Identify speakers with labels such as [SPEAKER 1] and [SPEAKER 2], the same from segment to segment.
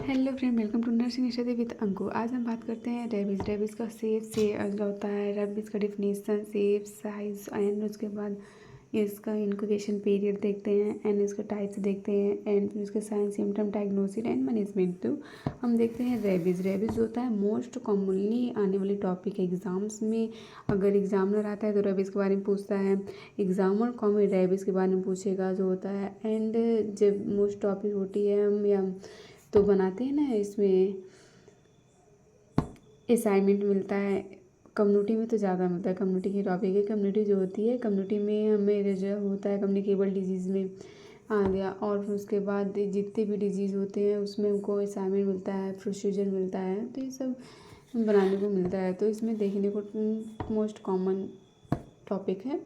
[SPEAKER 1] Hello friend, welcome to nursing study with Anku. आज हम बात करते हैं रेबीज़। रेबीज़ का सेफ से जो होता है, रेबीज़ का डिफिनीसन, सेफ, साइज एंड उसके बाद इसका इंक्यूबेशन पीरियड देखते हैं एंड इसका टाइप्स देखते हैं एंड फिर उसके sign, symptom, diagnosis and management. तो हम देखते हैं रेबीज़। रेबीज़ होता है मोस्ट कॉमनली आने वाली टॉपिक एग्जाम्स में। अगर एग्जामिनर आता है तो रेबीज़ के बारे में पूछता है, एग्जामर कॉमन रेबीज़ के बारे में पूछेगा जो होता है। एंड जब मोस्ट टॉपिक होती है हम या तो बनाते हैं ना, इसमें असाइनमेंट मिलता है। कम्युनिटी में तो ज़्यादा मिलता है, कम्युनिटी की टॉपिक है। कम्युनिटी जो होती है, कम्युनिटी में हमें जो होता है कम्युनिकेबल डिजीज़ में आ गया। और फिर उसके बाद जितने भी डिजीज़ होते हैं उसमें हमको असाइनमेंट मिलता है, प्रोसीजर मिलता है, तो ये सब बनाने को मिलता है। तो इसमें देखने को मोस्ट कॉमन टॉपिक है।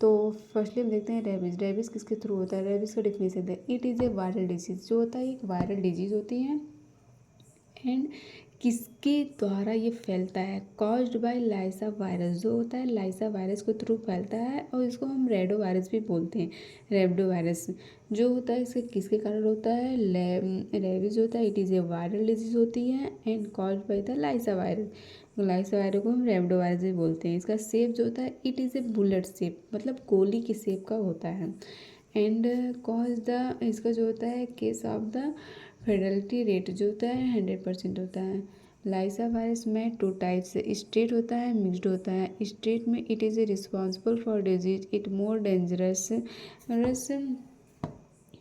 [SPEAKER 1] तो फर्स्टली हम देखते हैं रेबीज़। रेबीज़ किसके थ्रू होता है? रेबीज़ का डिफिनेशन है, it is a viral disease. जो होता है एक वायरल डिजीज़ होती है एंड किसके द्वारा ये फैलता है? Caused by lyssa virus. जो होता है लाइसा वायरस के थ्रू फैलता है और इसको हम रेडो वायरस भी बोलते हैं, रेबडो वायरस। जो होता है इसके किसके कारण होता है? रेबीज होता है, it is a viral disease होती है and caused by the lyssa virus. Lyssa virus को हम रेबडो वायरस भी बोलते हैं। इसका शेप जो होता है, it is A bullet shape, मतलब गोली की शेप का होता है। एंड कॉज द, इसका जो होता है केस ऑफ द फेटलिटी रेट जो होता है 100% होता है। लाइसा वायरस में टू टाइप्स है, स्ट्रेट होता है, मिक्सड होता है। स्ट्रेट में it is responsible for disease, it more dangerous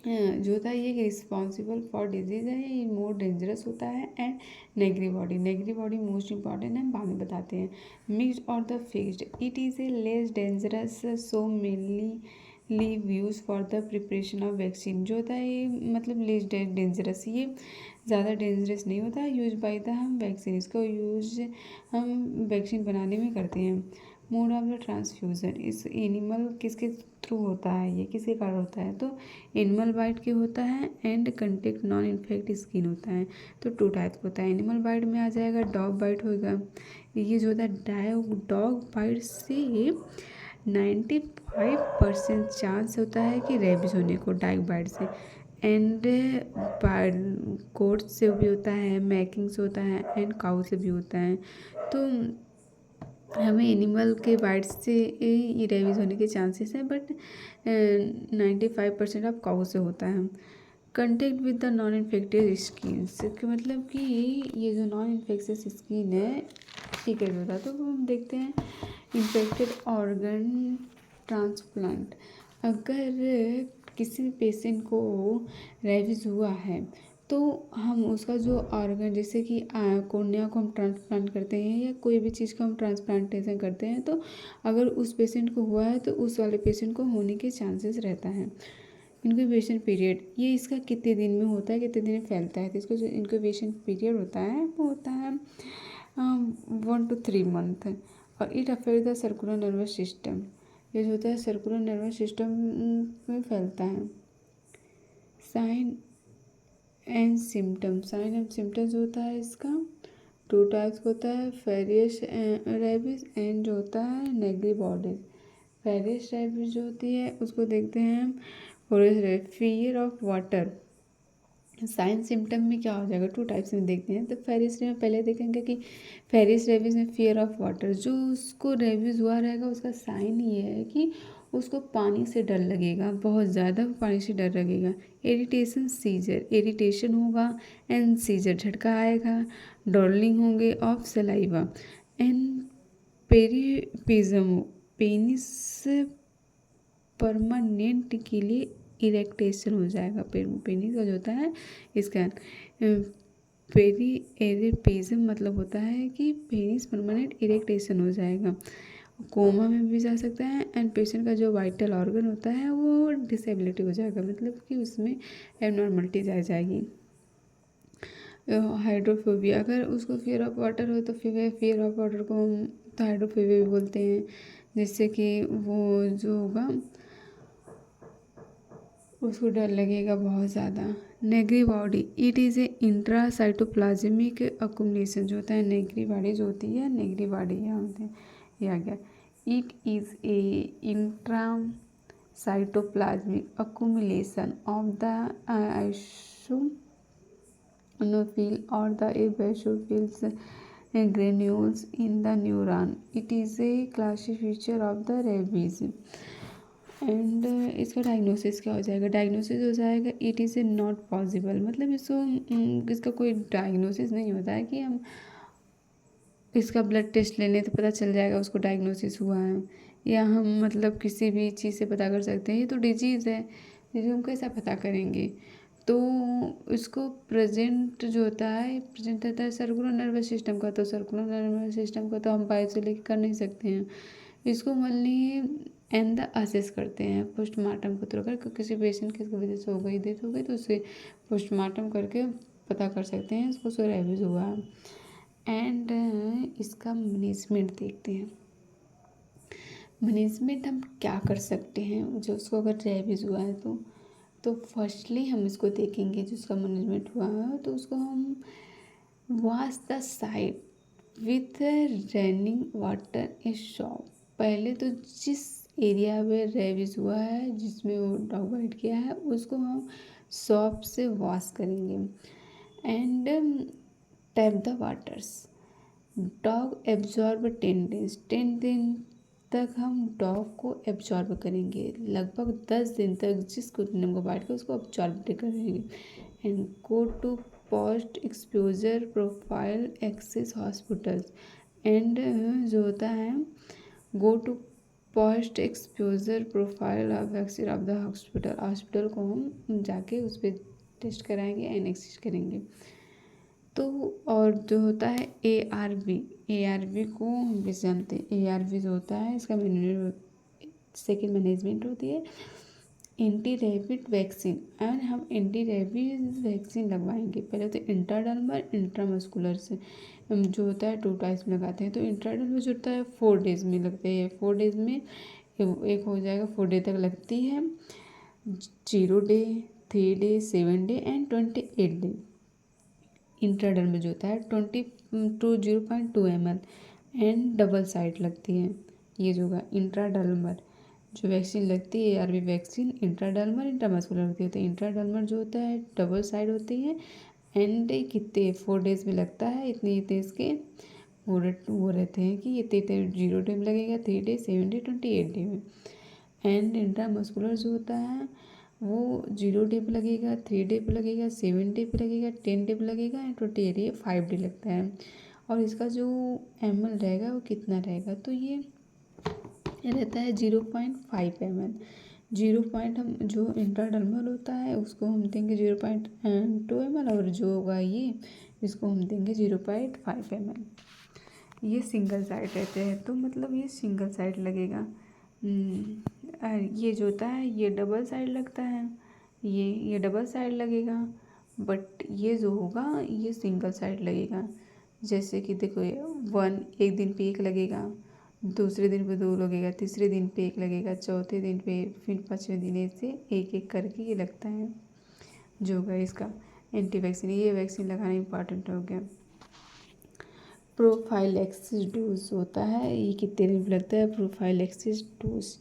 [SPEAKER 1] जो होता है ये रिस्पॉन्सिबल फॉर डिजीज है, ये मोर डेंजरस होता है। And negative body, negative body most important है, हम बाद में बताते हैं। मिक्सड और the fixed, it is A less dangerous, so mainly leave use for the preparation of vaccine. जो होता है ये मतलब लेस डेंजरस, ये ज़्यादा डेंजरस नहीं होता है। यूज बाय द हम वैक्सीन, इसको यूज हम वैक्सीन बनाने में करते हैं। मोड ऑफ द ट्रांसफ्यूज़न, इस एनिमल किसके थ्रू होता है, ये किसके कारण होता है? तो एनिमल बाइट के होता है and contact non infect skin होता है। तो टू टाइप होता है। एनिमल बाइट में आ जाएगा, डॉग बाइट होगा। ये जो होता है डॉग बाइट से 95% चांस होता है कि रेबीज होने को डॉग बाइट से। एंड गोट से भी होता है, मैकिंग से होता है एंड काउ से भी होता है। तो हमें एनिमल के बाइट से ये रेबीज होने के चांसेस हैं, बट 95% ऑफ काउ से होता है। Contact with the non infected skin, मतलब कि ये जो नॉन इन्फेक्शियस स्किन है ये कैसे होता है? तो हम देखते हैं इन्फेक्टेड ऑर्गन ट्रांसप्लांट। अगर किसी पेशेंट को रेबीज हुआ है तो हम उसका जो ऑर्गन, जैसे कि कोर्निया को हम ट्रांसप्लांट करते हैं या कोई भी चीज़ का हम ट्रांसप्लांटेशन करते हैं, तो अगर उस पेशेंट को हुआ है तो उस वाले पेशेंट को होने के चांसेस रहता है। इंक्यूबेशन पीरियड, ये इसका कितने दिन में होता है, कितने दिन में फैलता है? तो इसका जो इंक्यूबेशन पीरियड होता है वो होता है 1 to 3 मंथ। और it affect the circular nervous system, ये जो होता है सर्कुलर नर्वस सिस्टम में फैलता है। Sign and symptom, sign and symptom जो होता है इसका टू टाइप्स होता है, फेरियस रेबीज एंड जो होता है नेगरी बॉडीज। फेरियस रेबीज जो होती है उसको देखते हैं हम, fear of water. Sign symptom में क्या हो जाएगा? टू टाइप्स में देखते हैं। तो फेरिस में पहले देखेंगे कि फेरिस रेबीज में फियर ऑफ वाटर, जो उसको रेबीज हुआ रहेगा उसका साइन ये है कि उसको पानी से डर लगेगा, बहुत ज़्यादा पानी से डर लगेगा। इरिटेशन, सीजर, इरिटेशन होगा एंड सीजर, झटका आएगा, डॉर्लिंग होंगे of saliva and priapism, penis permanent के लिए इरेक्टेशन हो जाएगा। पेनिस का जो होता है इसका पेरी एरिपेजम मतलब होता है कि पेनिस परमानेंट इरेक्टेशन हो जाएगा। कोमा में भी जा सकता है एंड पेशेंट का जो वाइटल ऑर्गन होता है वो डिसेबिलिटी हो जाएगा, मतलब कि उसमें एबनॉर्मलिटीज आ जाएगी। हाइड्रोफोबिया, अगर उसको फियर ऑफ वाटर हो तो फियर ऑफ वाटर को हम तो हाइड्रोफोबिया भी बोलते हैं, जिससे कि वो जो होगा उसको डर लगेगा बहुत ज़्यादा। Negri body, it is A intracytoplasmic accumulation, जो होता है नेगरी बॉडी जो होती है, नेगरी बॉडी यहाँ होते हैं, ये आ गया। It is A intra cytoplasmic accumulation of the neutrophil or the basophils granules in the neuron. It is a classic feature of the rabies. And इसका डायग्नोसिस क्या हो जाएगा? डायग्नोसिस हो जाएगा it is A not possible, मतलब इसका कोई diagnosis नहीं होता है कि हम इसका ब्लड टेस्ट लेने तो पता चल जाएगा उसको डायग्नोसिस हुआ है, या हम मतलब किसी भी चीज़ से पता कर सकते हैं। ये तो डिजीज़ है, डिजीज हम कैसा पता करेंगे? तो इसको प्रेजेंट जो होता है, प्रेजेंट रहता है सर्कुलर नर्वस सिस्टम का, तो सर्कुलर नर्वस सिस्टम का तो हम बायोप्सी लेके कर नहीं सकते हैं। इसको ओनली एंड द असेस करते हैं पोस्टमार्टम के थ्रू। अगर किसी पेशेंट की वजह से हो गई, डेथ हो गई, तो उसे पोस्टमार्टम करके पता कर सकते हैं इसको रेबीज हुआ है। एंड इसका मैनेजमेंट देखते हैं। मैनेजमेंट हम क्या कर सकते हैं जो उसको अगर रेबीज हुआ है तो फर्स्टली हम इसको देखेंगे जो उसका मैनेजमेंट हुआ है, तो उसको हम wash the side with running water A shop. पहले तो जिस एरिया में रेबीज हुआ है, जिसमें वो डॉग बाइट किया है, उसको हम सॉप से वॉश करेंगे। And tap the waters. Dog absorb 10 दिन तक हम डॉग को एब्जॉर्ब करेंगे, लगभग 10 दिन तक जिस कुत्ते को बाइट कर उसको एब्जॉर्ब करेंगे। And go to post exposure profile access hospitals. And जो होता है go to post exposure profile of access of the hospital को हम जाके उस पर टेस्ट कराएंगे एंड एक्सेस करेंगे। तो और जो होता है ARV को हम भी जानते हैं। ARV जो होता है इसका सेकेंड मैनेजमेंट होती है एंटी रेबिड वैक्सीन। एंड हम एंटी रेबिड वैक्सीन लगवाएंगे। पहले तो इंट्राडर्मल इंट्रामस्कुलर से जो होता है 2 टाइप्स में लगाते हैं। तो इंट्राडर्मल जो होता है 4 डेज में लगते हैं। 4 डेज में एक हो जाएगा, 4 डे तक लगती है। 0 day, 3 day, 7 day and 28 day. Intradermal जो होता है 0.2 ml एंड डबल साइड लगती है। ये जो होगा इंट्राडर्मल जो वैक्सीन लगती है ARV वैक्सीन इंट्राडर्मल इंट्रामस्कुलर होती है। तो इंट्राडर्मल जो होता है डबल साइड होती है एंड कितने 4 डेज में लगता है। इतने इसके वो रहते हैं कि ये 0 डे में लगेगा, 3 डे, 7 डे, 28 डे में। एंड इंट्रामस्कुलर जो होता है वो 0 डे पे लगेगा, 3 डे पे लगेगा, 7 डे पे लगेगा, 10 डे पे लगेगा एंड 28 डे 5 डे लगता है। और इसका जो ml रहेगा वो कितना रहेगा? तो ये रहता है 0.5 ml। 0 पॉइंट हम जो इंट्राडर्मल होता है उसको हम देंगे 0.2 ml और जो होगा ये इसको हम देंगे 0.5 ml। ये सिंगल साइड रहते हैं, तो मतलब ये सिंगल साइड लगेगा। ये जो होता है ये डबल साइड लगता है, ये डबल साइड लगेगा। बट ये जो होगा ये सिंगल साइड लगेगा। जैसे कि देखो एक दिन पे 1 लगेगा, दूसरे दिन पे 2 लगेगा, तीसरे दिन पे 1 लगेगा, चौथे दिन पे, फिर 5वें दिन ऐसे एक करके ये लगता है जो होगा इसका एंटी वैक्सीन। ये वैक्सीन लगाना इम्पॉर्टेंट हो गया। प्रोफाइलैक्सिस डोज होता है, ये कितने दिन लगता है प्रोफाइलैक्सिस डोज?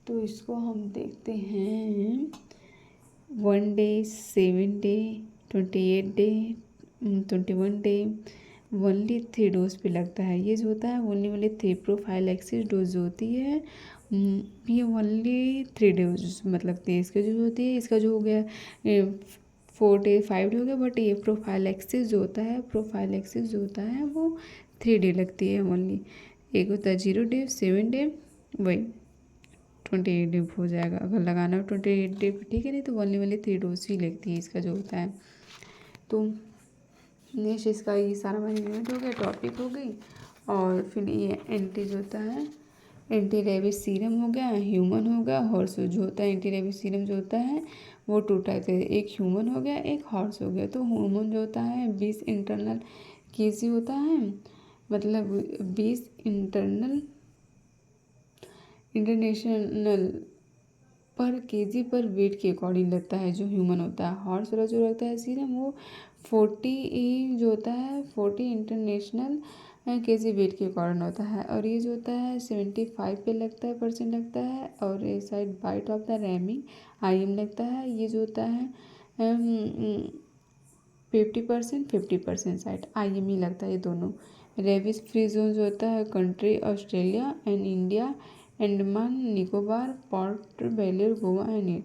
[SPEAKER 1] तो इसको हम देखते हैं 1 day, 7 day, 28 day, 21 day, only 3 dose पे लगता है। ये जो होता है ओनली 3 प्रोफाइलैक्सिस डोज होती है। ये ओनली 3 डोज मतलब 23 के जो होती है। इसका जो हो गया 4 डे 5 डे हो गया। बट ये प्रोफाइलैक्सिस जो होता है वो 3 डे लगती है ओनली। एक होता है 0 डे, 7 डे, वही 28 डे हो जाएगा। अगर लगाना हो 28 डे ठीक है, नहीं तो ओनली 3 डोज ही लगती है इसका जो होता है। तो नेक्स्ट इसका ये सारा मैनेजमेंट हो गया, टॉपिक हो गई। और फिर ये एंटी जो होता है एंटी रेबीज सीरम हो गया, ह्यूमन हो गया, हॉर्स जो होता है। एंटी रेबीज सीरम जो होता है वो 2 टाइप है, एक ह्यूमन हो गया, एक हॉर्स हो गया। तो ह्यूमन जो होता है 20 इंटरनल केजी होता है, मतलब 20 इंटरनेशनल पर केजी पर वेट के अकॉर्डिंग लगता है जो ह्यूमन होता है। हॉर्स वाला जो लगता है सीरम वो 40 जो होता है 40 इंटरनेशनल केजी वेट के अकॉर्डिंग होता है। और ये जो होता है 75 पे लगता है % लगता है। और ये side bite of the ramming IM लगता है। ये जो होता है 50% साइट IME लगता है ये दोनों। रेबिस फ्री जोन जो होता है country Australia and India, Andaman Nicobar, port Blair, Goa and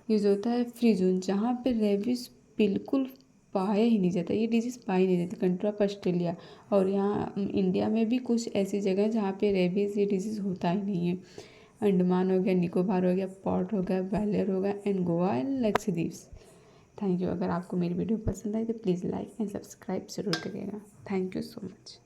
[SPEAKER 1] ये जो होता है फ्री जोन, जहाँ पे रेबिस बिल्कुल पाया ही नहीं जाता, ये डिजीज़ पाई नहीं जाती, कंट्री ऑफ ऑस्ट्रेलिया। और यहाँ इंडिया में भी कुछ ऐसी जगह है जहाँ पे रेबीज़ ये डिजीज़ होता ही नहीं है। अंडमान हो गया, निकोबार हो गया, पोर्ट हो गया, ब्लेयर हो गया and Goa and Lakshadweep. Thank you. अगर आपको मेरी वीडियो पसंद आई तो प्लीज़ लाइक एंड सब्सक्राइब ज़रूर करिएगा। Thank you so much.